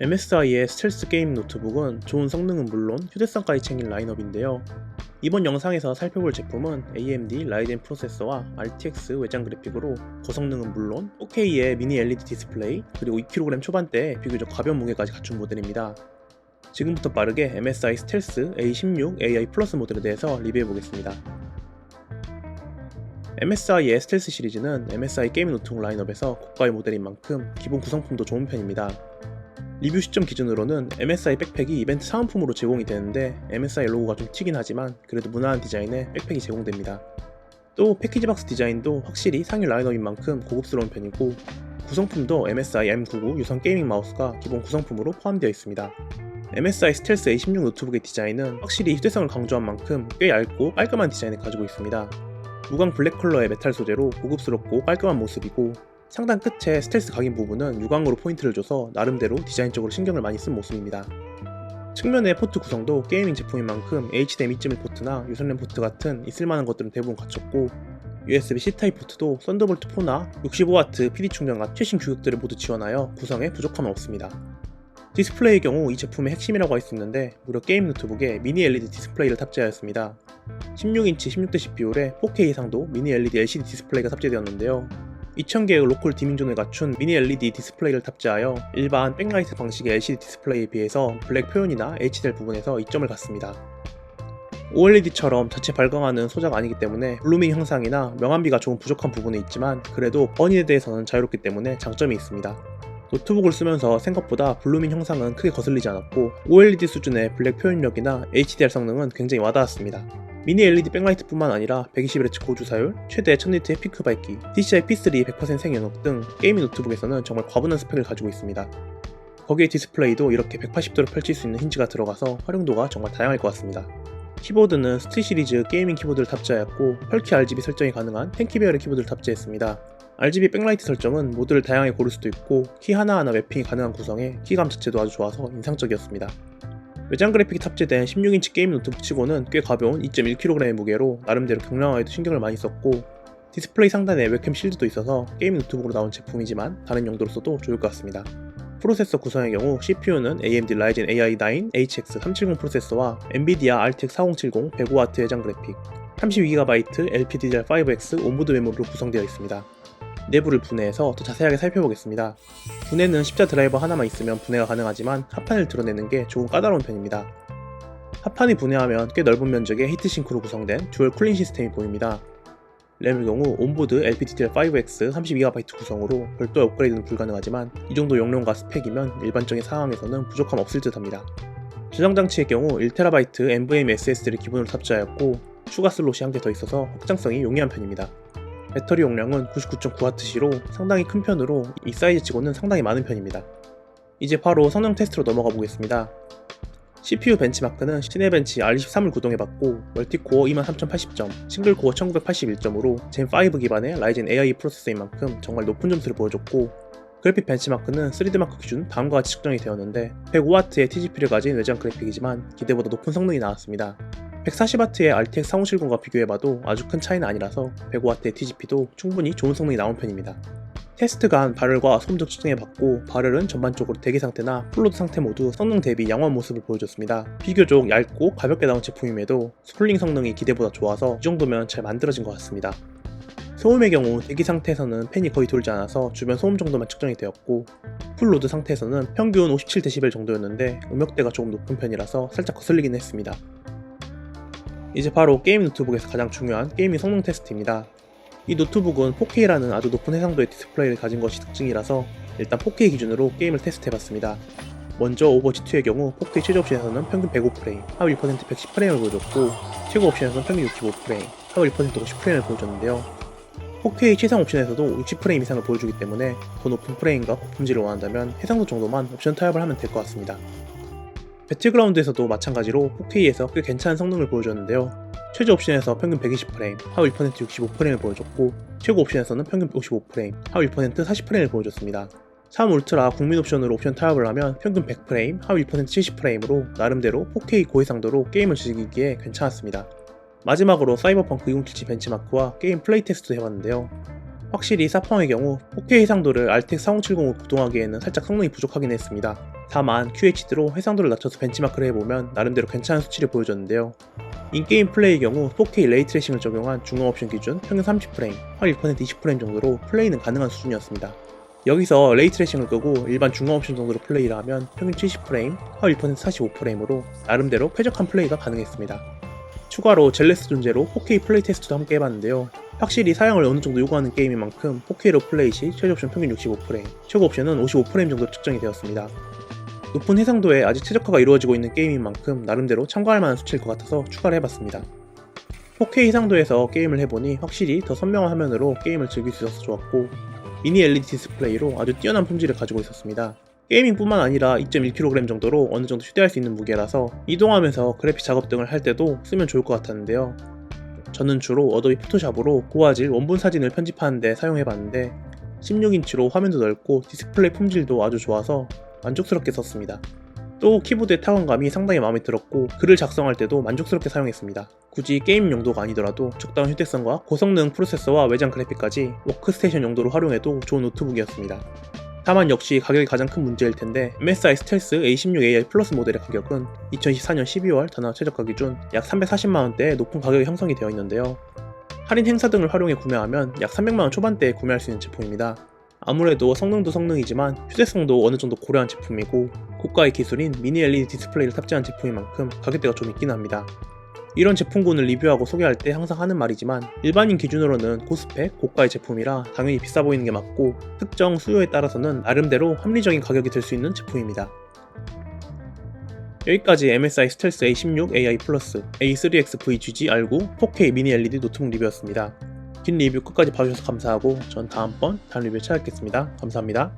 MSI의 스텔스 게임 노트북은 좋은 성능은 물론 휴대성까지 챙긴 라인업인데요. 이번 영상에서 살펴볼 제품은 AMD 라이젠 프로세서와 RTX 외장 그래픽으로 고성능은 물론 4K의 미니 LED 디스플레이 그리고 2kg 초반대에 비교적 가벼운 무게까지 갖춘 모델입니다. 지금부터 빠르게 MSI 스텔스 A16 AI 플러스 모델에 대해서 리뷰해보겠습니다. MSI의 스텔스 시리즈는 MSI 게임 노트북 라인업에서 고가의 모델인 만큼 기본 구성품도 좋은 편입니다. 리뷰 시점 기준으로는 MSI 백팩이 이벤트 사은품으로 제공이 되는데 MSI 로고가 좀 튀긴 하지만 그래도 무난한 디자인의 백팩이 제공됩니다. 또 패키지 박스 디자인도 확실히 상위 라인업인 만큼 고급스러운 편이고 구성품도 MSI M99 유선 게이밍 마우스가 기본 구성품으로 포함되어 있습니다. MSI 스텔스 A16 노트북의 디자인은 확실히 휴대성을 강조한 만큼 꽤 얇고 깔끔한 디자인을 가지고 있습니다. 무광 블랙 컬러의 메탈 소재로 고급스럽고 깔끔한 모습이고 상단 끝에 스텔스 각인 부분은 유광으로 포인트를 줘서 나름대로 디자인적으로 신경을 많이 쓴 모습입니다. 측면의 포트 구성도 게이밍 제품인 만큼 HDMI 2.1 포트나 유선램 포트 같은 있을만한 것들은 대부분 갖췄고 USB-C 타입 포트도 썬더볼트 4나 65W PD 충전과 최신 규격들을 모두 지원하여 구성에 부족함은 없습니다. 디스플레이의 경우 이 제품의 핵심이라고 할 수 있는데 무려 게임 노트북에 미니 LED 디스플레이를 탑재하였습니다. 16인치 16:10 비율의 4K 이상도 미니 LED LCD 디스플레이가 탑재되었는데요. 2000개의 로컬 디밍존을 갖춘 미니 LED 디스플레이를 탑재하여 일반 백라이트 방식의 LCD 디스플레이에 비해서 블랙 표현이나 HDR 부분에서 이점을 갖습니다. OLED처럼 자체 발광하는 소자가 아니기 때문에 블루밍 형상이나 명암비가 조금 부족한 부분은 있지만 그래도 버닝에 대해서는 자유롭기 때문에 장점이 있습니다. 노트북을 쓰면서 생각보다 블루밍 형상은 크게 거슬리지 않았고 OLED 수준의 블랙 표현력이나 HDR 성능은 굉장히 와닿았습니다. 미니 LED 백라이트 뿐만 아니라 120Hz 고주사율, 최대 1000니트의 피크 밝기, PCI P3 100% 생연혹 등 게이밍 노트북에서는 정말 과분한 스펙을 가지고 있습니다. 거기에 디스플레이도 이렇게 180도로 펼칠 수 있는 힌지가 들어가서 활용도가 정말 다양할 것 같습니다. 키보드는 스틸 시리즈 게이밍 키보드를 탑재하였고 펄키 RGB 설정이 가능한 펜키 배열의 키보드를 탑재했습니다. RGB 백라이트 설정은 모드를 다양하게 고를 수도 있고 키 하나하나 매핑이 가능한 구성에 키감 자체도 아주 좋아서 인상적이었습니다. 외장 그래픽이 탑재된 16인치 게임 노트북 치고는 꽤 가벼운 2.1kg의 무게로 나름대로 경량화에도 신경을 많이 썼고 디스플레이 상단에 웹캠 실드도 있어서 게임 노트북으로 나온 제품이지만 다른 용도로 써도 좋을 것 같습니다. 프로세서 구성의 경우 CPU는 AMD 라이젠 AI9 HX370 프로세서와 엔비디아 RTX 4070 105W 외장 그래픽, 32GB LPDDR5X 온보드 메모리로 구성되어 있습니다. 내부를 분해해서 더 자세하게 살펴보겠습니다. 분해는 십자 드라이버 하나만 있으면 분해가 가능하지만 합판을 드러내는 게 조금 까다로운 편입니다. 합판이 분해하면 꽤 넓은 면적의 히트싱크로 구성된 듀얼 쿨링 시스템이 보입니다. 램의 경우 온보드 LPDDR5X 32GB 구성으로 별도 업그레이드는 불가능하지만 이 정도 용량과 스펙이면 일반적인 상황에서는 부족함 없을 듯 합니다. 저장 장치의 경우 1TB NVMe SSD를 기본으로 탑재하였고 추가 슬롯이 한 개 더 있어서 확장성이 용이한 편입니다. 배터리 용량은 99.9W로 상당히 큰 편으로 이 사이즈치고는 상당히 많은 편입니다. 이제 바로 성능 테스트로 넘어가 보겠습니다. CPU 벤치마크는 시네벤치 R23을 구동해봤고 멀티코어 23080점, 싱글코어 1981점으로 젠5 기반의 라이젠 AI 프로세서인 만큼 정말 높은 점수를 보여줬고 그래픽 벤치마크는 3D마크 기준 다음과 같이 측정이 되었는데 105W의 TGP를 가진 외장 그래픽이지만 기대보다 높은 성능이 나왔습니다. 140W의 RTX 4070과 비교해봐도 아주 큰 차이는 아니라서 105W의 TGP도 충분히 좋은 성능이 나온 편입니다. 테스트간 발열과 소음도 측정해봤고 발열은 전반적으로 대기 상태나 풀로드 상태 모두 성능 대비 양호한 모습을 보여줬습니다. 비교적 얇고 가볍게 나온 제품임에도 스쿨링 성능이 기대보다 좋아서 이 정도면 잘 만들어진 것 같습니다. 소음의 경우 대기 상태에서는 팬이 거의 돌지 않아서 주변 소음 정도만 측정이 되었고 풀로드 상태에서는 평균 57dB 정도였는데 음역대가 조금 높은 편이라서 살짝 거슬리긴 했습니다. 이제 바로 게임 노트북에서 가장 중요한 게이밍 성능 테스트입니다. 이 노트북은 4K라는 아주 높은 해상도의 디스플레이를 가진 것이 특징이라서 일단 4K 기준으로 게임을 테스트해봤습니다. 먼저 오버워치2의 경우 4K 최저 옵션에서는 평균 105프레임, 하위 1% 110프레임을 보여줬고 최고 옵션에서는 평균 65프레임, 하위 1% 50프레임을 보여줬는데요. 4K 최상 옵션에서도 60프레임 이상을 보여주기 때문에 더 높은 프레임과 고품질을 원한다면 해상도 정도만 옵션 타협을 하면 될 것 같습니다. 배틀그라운드에서도 마찬가지로 4K에서 꽤 괜찮은 성능을 보여줬는데요. 최저 옵션에서 평균 120프레임, 하위 1% 65프레임을 보여줬고 최고 옵션에서는 평균 55프레임, 하위 1% 40프레임을 보여줬습니다. 3 울트라 국민 옵션으로 옵션 타협을 하면 평균 100프레임, 하위 1% 70프레임으로 나름대로 4K 고해상도로 게임을 즐기기에 괜찮았습니다. 마지막으로 사이버펑크 2077 벤치마크와 게임 플레이 테스트도 해봤는데요. 확실히 사펑의 경우 4K 해상도를 RTX 4070으로 구동하기에는 살짝 성능이 부족하긴 했습니다. 다만 QHD로 해상도를 낮춰서 벤치마크를 해보면 나름대로 괜찮은 수치를 보여줬는데요. 인게임 플레이의 경우 4K 레이트레이싱을 적용한 중앙 옵션 기준 평균 30프레임, 확 1% 20프레임 정도로 플레이는 가능한 수준이었습니다. 여기서 레이트레이싱을 끄고 일반 중앙 옵션 정도로 플레이를 하면 평균 70프레임, 확 1% 45프레임으로 나름대로 쾌적한 플레이가 가능했습니다. 추가로 젤레스 존재로 4K 플레이 테스트도 함께 해봤는데요. 확실히 사양을 어느 정도 요구하는 게임인 만큼 4K로 플레이 시 최저 옵션 평균 65프레임, 최고 옵션은 55프레임 정도 측정이 되었습니다. 높은 해상도에 아직 최적화가 이루어지고 있는 게임인 만큼 나름대로 참고할 만한 수치일 것 같아서 추가를 해봤습니다. 4K 해상도에서 게임을 해보니 확실히 더 선명한 화면으로 게임을 즐길 수 있어서 좋았고, 미니 LED 디스플레이로 아주 뛰어난 품질을 가지고 있었습니다. 게이밍뿐만 아니라 2.1kg 정도로 어느 정도 휴대할 수 있는 무게라서 이동하면서 그래픽 작업 등을 할 때도 쓰면 좋을 것 같았는데요. 저는 주로 어도비 포토샵으로 고화질 원본 사진을 편집하는 데 사용해봤는데 16인치로 화면도 넓고 디스플레이 품질도 아주 좋아서 만족스럽게 썼습니다. 또 키보드의 타건감이 상당히 마음에 들었고 글을 작성할 때도 만족스럽게 사용했습니다. 굳이 게임 용도가 아니더라도 적당한 휴대성과 고성능 프로세서와 외장 그래픽까지 워크스테이션 용도로 활용해도 좋은 노트북이었습니다. 다만 역시 가격이 가장 큰 문제일 텐데 MSI 스텔스 A16AI 플러스 모델의 가격은 2024년 12월 단화 최저가 기준 약 340만원대의 높은 가격이 형성이 되어 있는데요. 할인 행사 등을 활용해 구매하면 약 300만원 초반대에 구매할 수 있는 제품입니다. 아무래도 성능도 성능이지만 휴대성도 어느 정도 고려한 제품이고 고가의 기술인 미니 LED 디스플레이를 탑재한 제품인 만큼 가격대가 좀 있긴 합니다. 이런 제품군을 리뷰하고 소개할 때 항상 하는 말이지만 일반인 기준으로는 고스펙, 고가의 제품이라 당연히 비싸 보이는 게 맞고 특정 수요에 따라서는 나름대로 합리적인 가격이 될 수 있는 제품입니다. 여기까지 MSI 스텔스 A16AI 플러스, A3X VGG R9 4K 미니 LED 노트북 리뷰였습니다. 긴 리뷰 끝까지 봐주셔서 감사하고 전 다음번 다른 리뷰에 찾아뵙겠습니다. 감사합니다.